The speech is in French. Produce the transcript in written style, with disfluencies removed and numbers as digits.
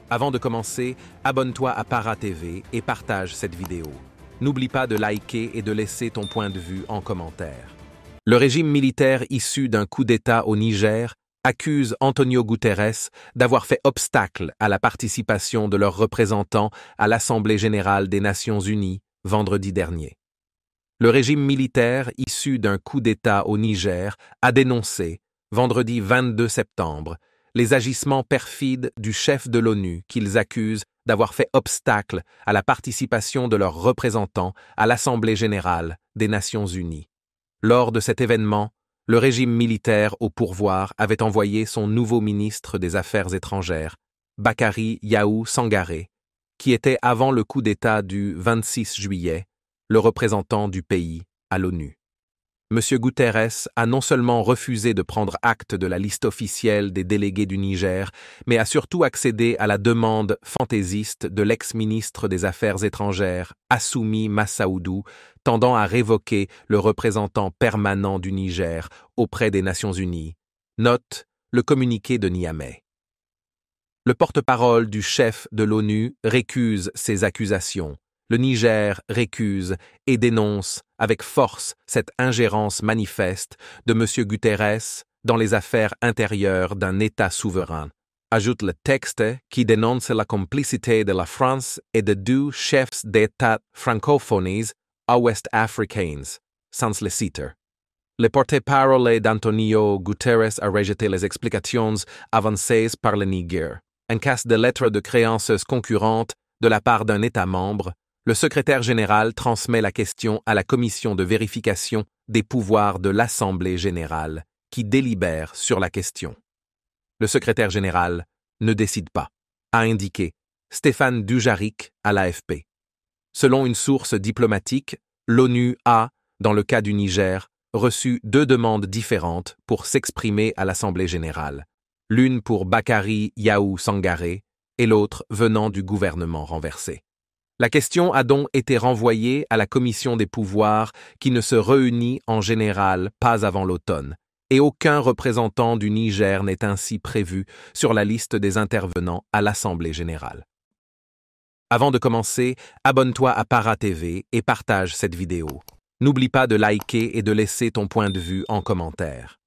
Avant de commencer, abonne-toi à Para TV et partage cette vidéo. N'oublie pas de liker et de laisser ton point de vue en commentaire. Le régime militaire issu d'un coup d'État au Niger accuse Antonio Guterres d'avoir fait obstacle à la participation de leurs représentants à l'Assemblée générale des Nations unies vendredi dernier. Le régime militaire issu d'un coup d'État au Niger a dénoncé, vendredi 22 septembre, les agissements perfides du chef de l'ONU qu'ils accusent d'avoir fait obstacle à la participation de leurs représentants à l'Assemblée générale des Nations unies. Lors de cet événement, le régime militaire au pourvoir avait envoyé son nouveau ministre des Affaires étrangères, Bakary Yahou Sangaré, qui était avant le coup d'État du 26 juillet, le représentant du pays à l'ONU. M. Guterres a non seulement refusé de prendre acte de la liste officielle des délégués du Niger, mais a surtout accédé à la demande fantaisiste de l'ex-ministre des Affaires étrangères, Assoumi Massaoudou, tendant à révoquer le représentant permanent du Niger auprès des Nations unies. Note le communiqué de Niamey. Le porte-parole du chef de l'ONU récuse ces accusations. Le Niger récuse et dénonce avec force cette ingérence manifeste de M. Guterres dans les affaires intérieures d'un État souverain. Ajoute le texte qui dénonce la complicité de la France et de deux chefs d'État francophones ouest-africains, sans le citer. Le porte-parole d'Antonio Guterres a rejeté les explications avancées par le Niger. En cas de lettres de créances concurrentes de la part d'un État membre, le secrétaire général transmet la question à la commission de vérification des pouvoirs de l'Assemblée générale, qui délibère sur la question. Le secrétaire général ne décide pas, a indiqué Stéphane Dujarric à l'AFP. Selon une source diplomatique, l'ONU a, dans le cas du Niger, reçu deux demandes différentes pour s'exprimer à l'Assemblée générale, l'une pour Bakary Yahou Sangaré et l'autre venant du gouvernement renversé. La question a donc été renvoyée à la commission des pouvoirs qui ne se réunit en général pas avant l'automne, et aucun représentant du Niger n'est ainsi prévu sur la liste des intervenants à l'Assemblée générale. Avant de commencer, abonne-toi à Para TV et partage cette vidéo. N'oublie pas de liker et de laisser ton point de vue en commentaire.